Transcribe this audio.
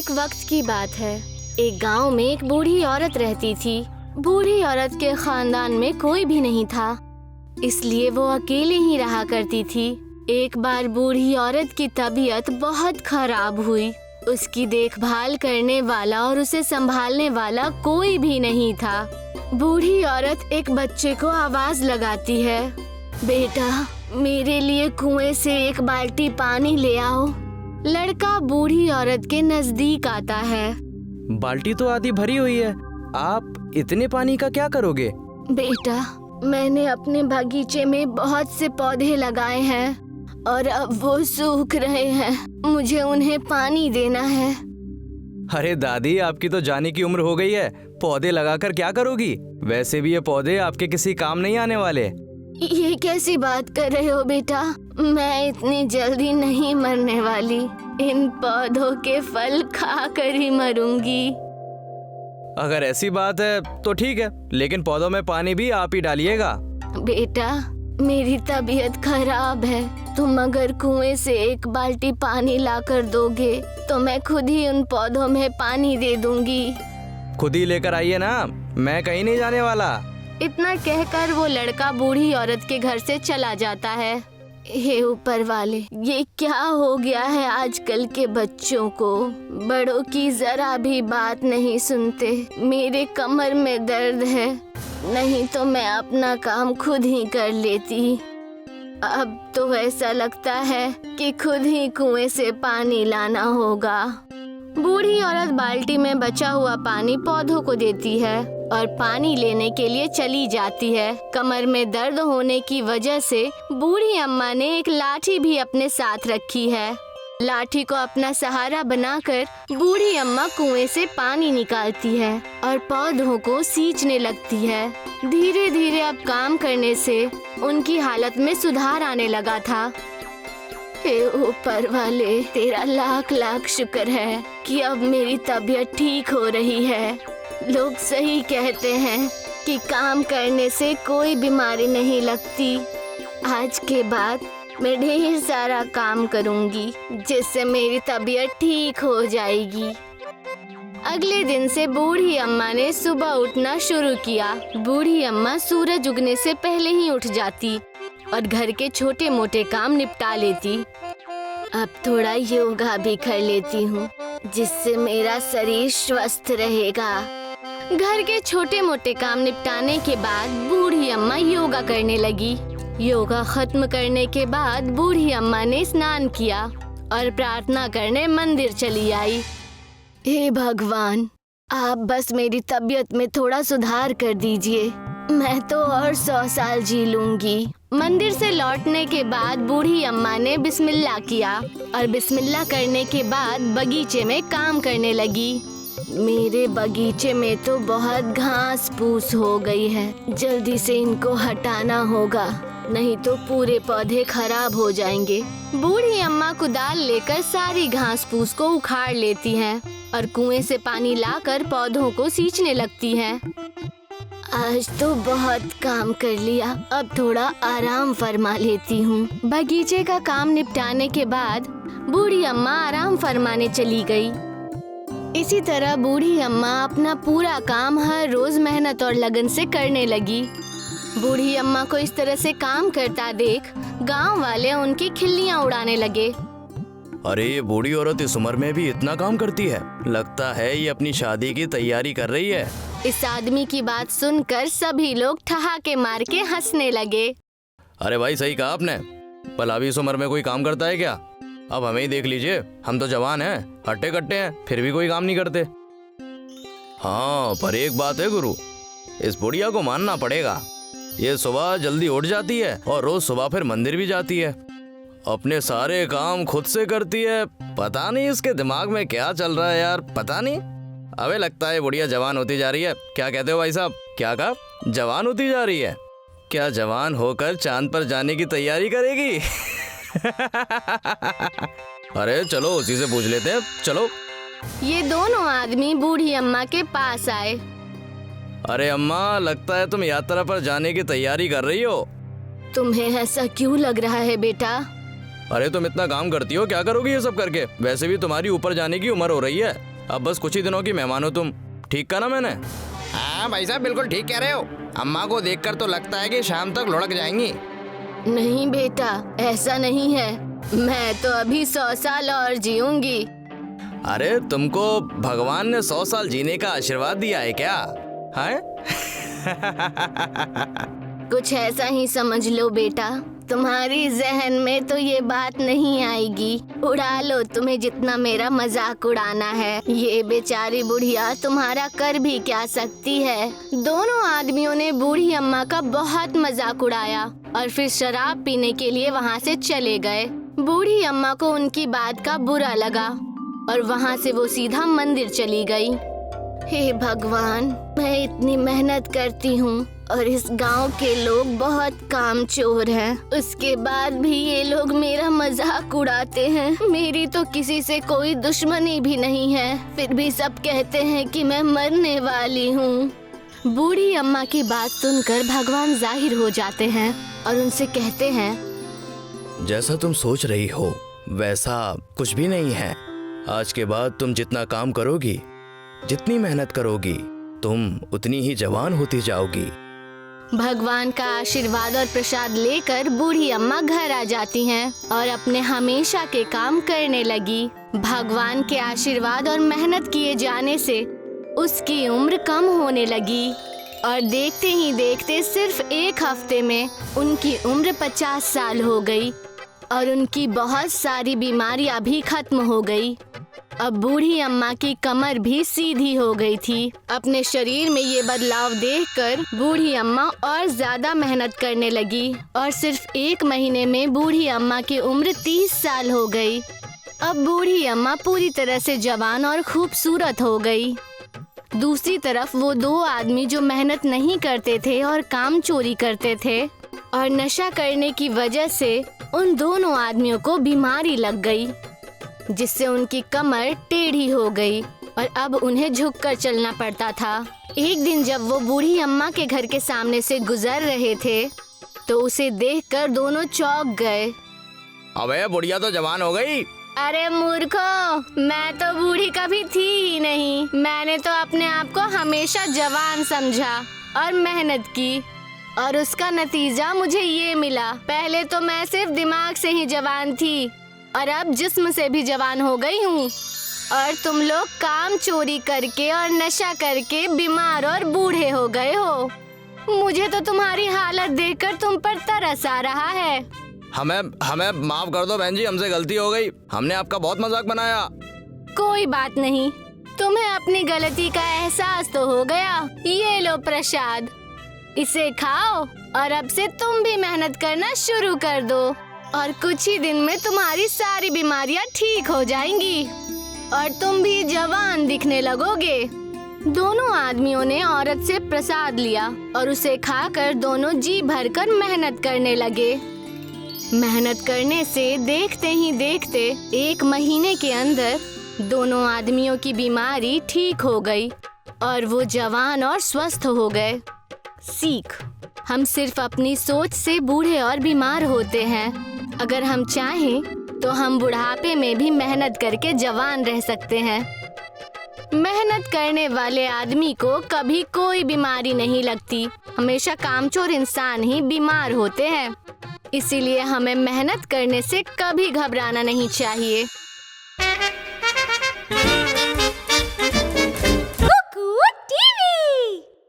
एक वक्त की बात है। एक गांव में एक बूढ़ी औरत रहती थी। बूढ़ी औरत के खानदान में कोई भी नहीं था, इसलिए वो अकेले ही रहा करती थी। एक बार बूढ़ी औरत की तबीयत बहुत खराब हुई। उसकी देखभाल करने वाला और उसे संभालने वाला कोई भी नहीं था। बूढ़ी औरत एक बच्चे को आवाज लगाती है, बेटा मेरे लिए कुएं से एक बाल्टी पानी ले आओ। लड़का बूढ़ी औरत के नजदीक आता है। बाल्टी तो आधी भरी हुई है, आप इतने पानी का क्या करोगे? बेटा मैंने अपने बगीचे में बहुत से पौधे लगाए हैं और अब वो सूख रहे हैं, मुझे उन्हें पानी देना है। अरे दादी, आपकी तो जाने की उम्र हो गई है, पौधे लगाकर क्या करोगी? वैसे भी ये पौधे आपके किसी काम नहीं आने वाले। ये कैसी बात कर रहे हो बेटा, मैं इतनी जल्दी नहीं मरने वाली। इन पौधों के फल खाकर ही मरूंगी। अगर ऐसी बात है तो ठीक है, लेकिन पौधों में पानी भी आप ही डालिएगा। बेटा मेरी तबीयत खराब है, तुम अगर कुएं से एक बाल्टी पानी लाकर दोगे तो मैं खुद ही उन पौधों में पानी दे दूंगी। खुद ही लेकर आइए ना, मैं कहीं नहीं जाने वाला। इतना कहकर वो लड़का बूढ़ी औरत के घर से चला जाता है। हे ऊपर वाले, ये क्या हो गया है आजकल के बच्चों को? बड़ों की जरा भी बात नहीं सुनते। मेरे कमर में दर्द है, नहीं तो मैं अपना काम खुद ही कर लेती। अब तो ऐसा लगता है कि खुद ही कुएं से पानी लाना होगा। बूढ़ी औरत बाल्टी में बचा हुआ पानी पौधों को देती है और पानी लेने के लिए चली जाती है। कमर में दर्द होने की वजह से बूढ़ी अम्मा ने एक लाठी भी अपने साथ रखी है। लाठी को अपना सहारा बनाकर बूढ़ी अम्मा कुएं से पानी निकालती है और पौधों को सींचने लगती है। धीरे धीरे अब काम करने से उनकी हालत में सुधार आने लगा था। हे ऊपर वाले, तेरा लाख लाख शुक्र है कि अब मेरी तबीयत ठीक हो रही है। लोग सही कहते हैं कि काम करने से कोई बीमारी नहीं लगती। आज के बाद मैं ढेर सारा काम करूंगी जिससे मेरी तबीयत ठीक हो जाएगी। अगले दिन से बूढ़ी अम्मा ने सुबह उठना शुरू किया। बूढ़ी अम्मा सूरज उगने से पहले ही उठ जाती और घर के छोटे मोटे काम निपटा लेती। अब थोड़ा योगा भी कर लेती हूँ जिससे मेरा शरीर स्वस्थ रहेगा। घर के छोटे मोटे काम निपटाने के बाद बूढ़ी अम्मा योगा करने लगी। योगा खत्म करने के बाद बूढ़ी अम्मा ने स्नान किया और प्रार्थना करने मंदिर चली आई। हे भगवान, आप बस मेरी तबीयत में थोड़ा सुधार कर दीजिए, मैं तो और 100 साल जी लूंगी। मंदिर से लौटने के बाद बूढ़ी अम्मा ने बिस्मिल्लाह किया और बिस्मिल्लाह करने के बाद बगीचे में काम करने लगी। मेरे बगीचे में तो बहुत घास फूस हो गई है, जल्दी से इनको हटाना होगा, नहीं तो पूरे पौधे खराब हो जाएंगे। बूढ़ी अम्मा कुदाल लेकर सारी घास फूस को उखाड़ लेती हैं और कुएं से पानी लाकर पौधों को सींचने लगती हैं। आज तो बहुत काम कर लिया, अब थोड़ा आराम फरमा लेती हूँ। बगीचे का काम निपटाने के बाद बूढ़ी अम्मा आराम फरमाने चली गई। इसी तरह बूढ़ी अम्मा अपना पूरा काम हर रोज मेहनत और लगन से करने लगी। बूढ़ी अम्मा को इस तरह से काम करता देख गांव वाले उनकी खिल्लियां उड़ाने लगे। अरे ये बूढ़ी औरत इस उम्र में भी इतना काम करती है, लगता है ये अपनी शादी की तैयारी कर रही है। इस आदमी की बात सुनकर सभी लोग ठहाके मार के हंसने लगे। अरे भाई, सही कहा आपने, भला भी इस उम्र में कोई काम करता है क्या? अब हमें ही देख लीजिए, हम तो जवान हैं, हट्टे कट्टे हैं, फिर भी कोई काम नहीं करते। हाँ, पर एक बात है गुरु, इस बुढ़िया को मानना पड़ेगा। ये सुबह जल्दी उठ जाती है और रोज सुबह फिर मंदिर भी जाती है, अपने सारे काम खुद से करती है। पता नहीं इसके दिमाग में क्या चल रहा है यार, पता नहीं। अबे लगता है बुढ़िया जवान होती जा रही है। क्या कहते हो भाई साहब? क्या कहा? जवान होती जा रही है? क्या जवान होकर चांद पर जाने की तैयारी करेगी? अरे चलो उसी से पूछ लेते हैं, चलो। ये दोनों आदमी बूढ़ी अम्मा के पास आए। अरे अम्मा, लगता है तुम यात्रा पर जाने की तैयारी कर रही हो। तुम्हें ऐसा क्यों लग रहा है बेटा? अरे तुम इतना काम करती हो, क्या करोगी ये सब करके? वैसे भी तुम्हारी ऊपर जाने की उम्र हो रही है, अब बस कुछ ही दिनों की मेहमान हो तुम, ठीक कहा ना मैंने? हाँ भाई साहब, बिल्कुल ठीक कह रहे हो। अम्मा को देखकर तो लगता है कि शाम तक लुढ़क जाएंगी। नहीं बेटा, ऐसा नहीं है। मैं तो अभी 100 साल और जीऊंगी। अरे तुमको भगवान ने 100 साल जीने का आशीर्वाद दिया है क्या? है? कुछ ऐसा ही समझ लो बेटा। तुम्हारी जहन में तो ये बात नहीं आएगी। उड़ा लो तुम्हें जितना मेरा मजाक उड़ाना है। ये बेचारी बुढ़िया तुम्हारा कर भी क्या सकती है। दोनों आदमियों ने बूढ़ी अम्मा का बहुत मजाक उड़ाया और फिर शराब पीने के लिए वहाँ से चले गए। बूढ़ी अम्मा को उनकी बात का बुरा लगा और वहाँ से वो सीधा मंदिर चली गई। हे भगवान, मैं इतनी मेहनत करती हूँ और इस गांव के लोग बहुत कामचोर हैं। उसके बाद भी ये लोग मेरा मजाक उड़ाते हैं। मेरी तो किसी से कोई दुश्मनी भी नहीं है, फिर भी सब कहते हैं कि मैं मरने वाली हूँ। बूढ़ी अम्मा की बात सुनकर भगवान जाहिर हो जाते हैं और उनसे कहते हैं, जैसा तुम सोच रही हो वैसा कुछ भी नहीं है। आज के बाद तुम जितना काम करोगी, जितनी मेहनत करोगी, तुम उतनी ही जवान होती जाओगी। भगवान का आशीर्वाद और प्रसाद लेकर बूढ़ी अम्मा घर आ जाती हैं और अपने हमेशा के काम करने लगी। भगवान के आशीर्वाद और मेहनत किए जाने से उसकी उम्र कम होने लगी और देखते ही देखते सिर्फ 1 हफ्ते में उनकी उम्र 50 साल हो गई और उनकी बहुत सारी बीमारियां भी खत्म हो गई। अब बूढ़ी अम्मा की कमर भी सीधी हो गई थी। अपने शरीर में ये बदलाव देखकर बूढ़ी अम्मा और ज्यादा मेहनत करने लगी और सिर्फ 1 महीने में बूढ़ी अम्मा की उम्र 30 साल हो गई। अब बूढ़ी अम्मा पूरी तरह से जवान और खूबसूरत हो गई। दूसरी तरफ वो 2 आदमी जो मेहनत नहीं करते थे और काम चोरी करते थे और नशा करने की वजह से उन दोनों आदमियों को बीमारी लग गई, जिससे उनकी कमर टेढ़ी हो गई और अब उन्हें झुककर चलना पड़ता था। एक दिन जब वो बूढ़ी अम्मा के घर के सामने से गुजर रहे थे तो उसे देखकर दोनों चौंक गए। अबे बुढ़िया तो जवान हो गई। अरे मूर्खों, मैं तो बूढ़ी कभी थी ही नहीं। मैंने तो अपने आप को हमेशा जवान समझा और मेहनत की और उसका नतीजा मुझे ये मिला। पहले तो मैं सिर्फ दिमाग से ही जवान थी और अब जिस्म से भी जवान हो गई हूँ और तुम लोग काम चोरी करके और नशा करके बीमार और बूढ़े हो गए हो। मुझे तो तुम्हारी हालत देखकर तुम पर तरस आ रहा है। हमें माफ कर दो बहन जी, हमसे गलती हो गई। हमने आपका बहुत मजाक बनाया। कोई बात नहीं, तुम्हें अपनी गलती का एहसास तो हो गया। ये लो प्रसाद, इसे खाओ और अब से तुम भी मेहनत करना शुरू कर दो और कुछ ही दिन में तुम्हारी सारी बीमारियां ठीक हो जाएंगी और तुम भी जवान दिखने लगोगे। दोनों आदमियों ने औरत से प्रसाद लिया और उसे खाकर दोनों जी भरकर मेहनत करने लगे। मेहनत करने से देखते ही देखते 1 महीने के अंदर दोनों आदमियों की बीमारी ठीक हो गई और वो जवान और स्वस्थ हो गए। सीख, हम सिर्फ अपनी सोच से बूढ़े और बीमार होते हैं। अगर हम चाहें तो हम बुढ़ापे में भी मेहनत करके जवान रह सकते हैं। मेहनत करने वाले आदमी को कभी कोई बीमारी नहीं लगती। हमेशा कामचोर इंसान ही बीमार होते हैं। इसीलिए हमें मेहनत करने से कभी घबराना नहीं चाहिए।